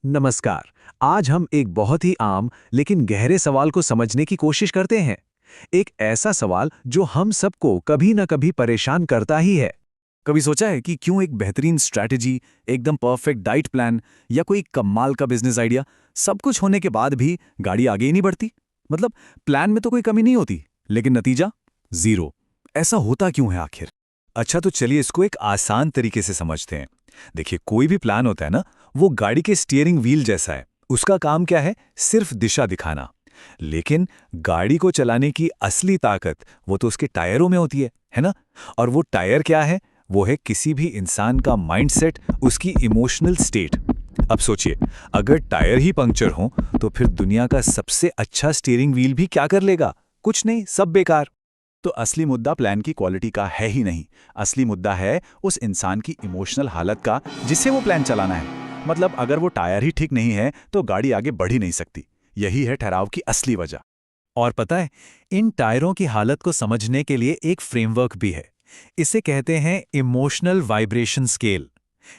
नमस्कार। आज हम एक बहुत ही आम लेकिन गहरे सवाल को समझने की कोशिश करते हैं। एक ऐसा सवाल जो हम सबको कभी न कभी परेशान करता ही है। कभी सोचा है कि क्यों एक बेहतरीन स्ट्रैटेजी, एकदम परफेक्ट डाइट प्लान या कोई कमाल का बिजनेस आइडिया, सब कुछ होने के बाद भी गाड़ी आगे ही नहीं बढ़ती? मतलब प्लान में तो कोई कमी नहीं होती, लेकिन नतीजा जीरो। ऐसा होता क्यों है आखिर? अच्छा, तो चलिए इसको एक आसान तरीके से समझते हैं। देखिए, कोई भी प्लान होता है ना, वो गाड़ी के स्टीयरिंग व्हील जैसा है। उसका काम क्या है? सिर्फ दिशा दिखाना। लेकिन गाड़ी को चलाने की असली ताकत वो तो उसके टायरों में होती है ना? और वो टायर क्या है? वो है किसी भी इंसान का माइंडसेट, उसकी इमोशनल स्टेट। अब सोचिए, अगर टायर ही पंक्चर हो तो फिर दुनिया का सबसे अच्छा स्टीयरिंग व्हील भी क्या कर लेगा? कुछ नहीं, सब बेकार। तो असली मुद्दा प्लान की क्वालिटी का है ही नहीं। असली मुद्दा है उस इंसान की इमोशनल हालत का, जिससे वो प्लान चलाना है। मतलब अगर वो टायर ही ठीक नहीं है तो गाड़ी आगे बढ़ ही नहीं सकती। यही है ठहराव की असली वजह। और पता है, इन टायरों की हालत को समझने के लिए एक फ्रेमवर्क भी है। इसे कहते हैं इमोशनल वाइब्रेशन स्केल।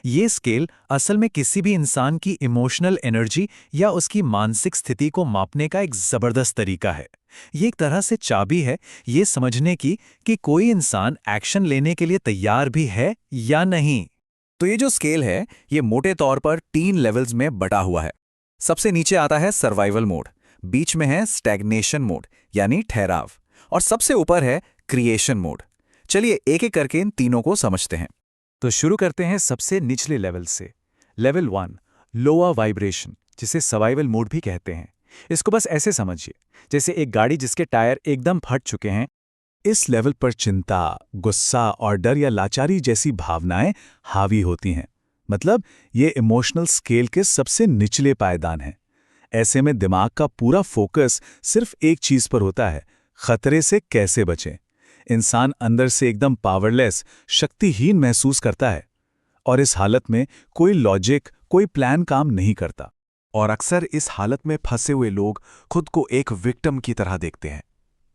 ये स्केल असल में किसी भी इंसान की इमोशनल एनर्जी या उसकी मानसिक स्थिति को मापने का एक जबरदस्त तरीका है। ये एक तरह से चाबी है ये समझने की कि कोई इंसान एक्शन लेने के लिए तैयार भी है या नहीं। तो ये जो स्केल है, ये मोटे तौर पर 3 लेवल्स में बटा हुआ है। सबसे नीचे आता है सर्वाइवल मोड, बीच में है स्टैग्नेशन मोड यानी ठहराव, और सबसे ऊपर है क्रिएशन मोड। चलिए एक एक करके इन तीनों को समझते हैं। तो शुरू करते हैं सबसे निचले लेवल से। लेवल 1, लोअर वाइब्रेशन, जिसे सर्वाइवल मोड भी कहते हैं। इसको बस ऐसे समझिए, जैसे एक गाड़ी जिसके टायर एकदम फट चुके हैं। इस लेवल पर चिंता, गुस्सा और डर या लाचारी जैसी भावनाएं हावी होती हैं। मतलब ये इमोशनल स्केल के सबसे निचले पायदान हैं। ऐसे में दिमाग का पूरा फोकस सिर्फ एक चीज पर होता है, खतरे से कैसे बचें। इंसान अंदर से एकदम पावरलेस, शक्तिहीन महसूस करता है। और इस हालत में कोई लॉजिक, कोई प्लान काम नहीं करता। और अक्सर इस हालत में फंसे हुए लोग खुद को एक विक्टिम की तरह देखते हैं।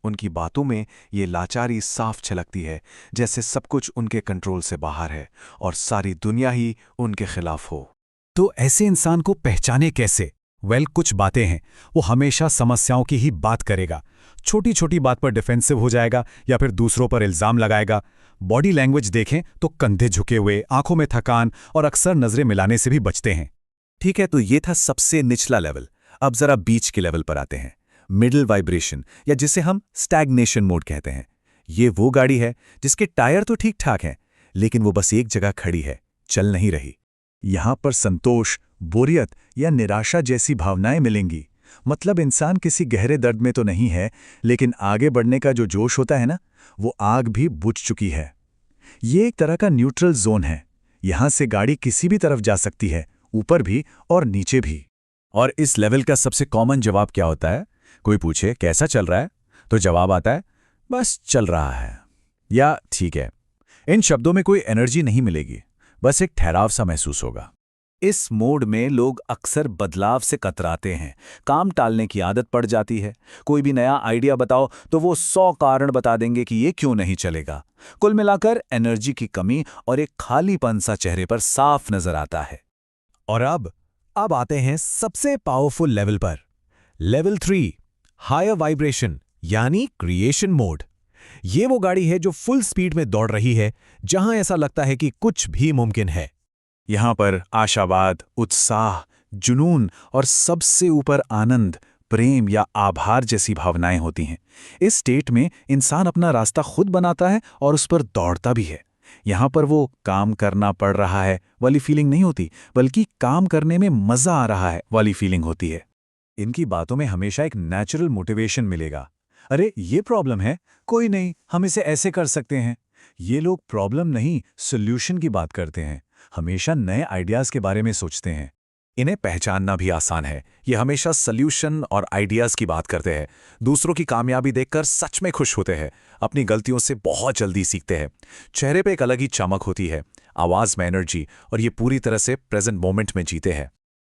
उनकी बातों में ये लाचारी साफ झलकती है, जैसे सब कुछ उनके कंट्रोल से बाहर है और सारी दुनिया ही उनके खिलाफ हो। तो ऐसे इंसान को पहचाने कैसे? कुछ बातें हैं। वो हमेशा समस्याओं की ही बात करेगा, छोटी छोटी बात पर डिफेंसिव हो जाएगा या फिर दूसरों पर इल्जाम लगाएगा। बॉडी लैंग्वेज देखें तो कंधे झुके हुए, आंखों में थकान और अक्सर नजरें मिलाने से भी बचते हैं। ठीक है, तो ये था सबसे निचला लेवल। अब जरा बीच के लेवल पर आते हैं, मिडिल वाइब्रेशन, या जिसे हम स्टैग्नेशन मोड कहते हैं। ये वो गाड़ी है जिसके टायर तो ठीक ठाक हैं, लेकिन वो बस एक जगह खड़ी है, चल नहीं रही। यहां पर संतोष, बोरियत या निराशा जैसी भावनाएं मिलेंगी। मतलब इंसान किसी गहरे दर्द में तो नहीं है, लेकिन आगे बढ़ने का जो जोश होता है ना, वो आग भी बुझ चुकी है। ये एक तरह का न्यूट्रल जोन है। यहां से गाड़ी किसी भी तरफ जा सकती है, ऊपर भी और नीचे भी। और इस लेवल का सबसे कॉमन जवाब क्या होता है? कोई पूछे कैसा चल रहा है, तो जवाब आता है, बस चल रहा है, या ठीक है। इन शब्दों में कोई एनर्जी नहीं मिलेगी, बस एक ठहराव सा महसूस होगा। इस मोड में लोग अक्सर बदलाव से कतराते हैं, काम टालने की आदत पड़ जाती है। कोई भी नया आइडिया बताओ तो वो 100 कारण बता देंगे कि ये क्यों नहीं चलेगा। कुल मिलाकर एनर्जी की कमी और एक खालीपन सा चेहरे पर साफ नजर आता है। और अब आते हैं सबसे पावरफुल लेवल पर। लेवल 3, हायर वाइब्रेशन यानी क्रिएशन मोड। ये वो गाड़ी है जो फुल स्पीड में दौड़ रही है, जहां ऐसा लगता है कि कुछ भी मुमकिन है। यहां पर आशावाद, उत्साह, जुनून और सबसे ऊपर आनंद, प्रेम या आभार जैसी भावनाएं होती हैं। इस स्टेट में इंसान अपना रास्ता खुद बनाता है और उस पर दौड़ता भी है। यहां पर वो काम करना पड़ रहा है वाली फीलिंग नहीं होती, बल्कि काम करने में मजा आ रहा है वाली फीलिंग होती है। इनकी बातों में हमेशा एक नेचुरल मोटिवेशन मिलेगा। अरे ये प्रॉब्लम है, कोई नहीं, हम इसे ऐसे कर सकते हैं। ये लोग प्रॉब्लम नहीं, सोल्यूशन की बात करते हैं। हमेशा नए आइडियाज के बारे में सोचते हैं। इन्हें पहचानना भी आसान है। ये हमेशा सॉल्यूशन और आइडियाज की बात करते हैं। दूसरों की कामयाबी देखकर सच में खुश होते हैं। अपनी गलतियों से बहुत जल्दी सीखते हैं। चेहरे पे एक अलग ही चमक होती है, आवाज में एनर्जी, और ये पूरी तरह से प्रेजेंट मोमेंट में जीते हैं।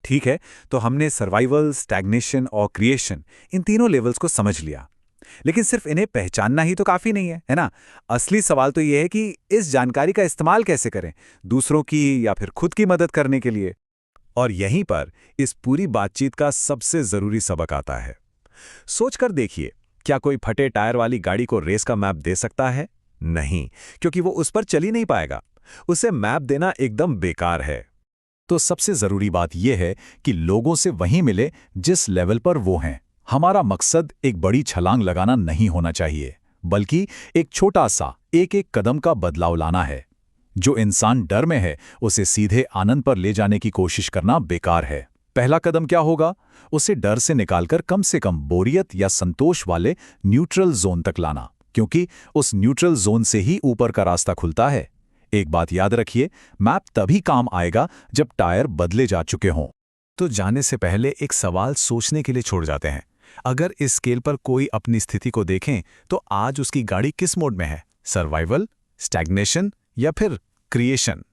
ठीक है, तो हमने सर्वाइवल, स्टैग्नेशन और क्रिएशन, इन तीनों लेवल्स को समझ लिया। लेकिन सिर्फ इन्हें पहचानना ही तो काफी नहीं है ना? असली सवाल तो यह है कि इस जानकारी का इस्तेमाल कैसे करें, दूसरों की या फिर खुद की मदद करने के लिए। और यहीं पर इस पूरी बातचीत का सबसे जरूरी सबक आता है। सोचकर देखिए, क्या कोई फटे टायर वाली गाड़ी को रेस का मैप दे सकता है? नहीं, क्योंकि वो उस पर चल ही नहीं पाएगा। उसे मैप देना एकदम बेकार है। तो सबसे जरूरी बात यह है कि लोगों से वहीं मिले जिस लेवल पर वो हैं। हमारा मकसद एक बड़ी छलांग लगाना नहीं होना चाहिए, बल्कि एक छोटा सा एक एक कदम का बदलाव लाना है। जो इंसान डर में है उसे सीधे आनंद पर ले जाने की कोशिश करना बेकार है। पहला कदम क्या होगा? उसे डर से निकालकर कम से कम बोरियत या संतोष वाले न्यूट्रल जोन तक लाना, क्योंकि उस न्यूट्रल जोन से ही ऊपर का रास्ता खुलता है। एक बात याद रखिए, मैप तभी काम आएगा जब टायर बदले जा चुके हों। तो जाने से पहले एक सवाल सोचने के लिए छोड़ जाते हैं। अगर इस स्केल पर कोई अपनी स्थिति को देखें तो आज उसकी गाड़ी किस मोड में है? सर्वाइवल, स्टैग्नेशन या फिर क्रिएशन?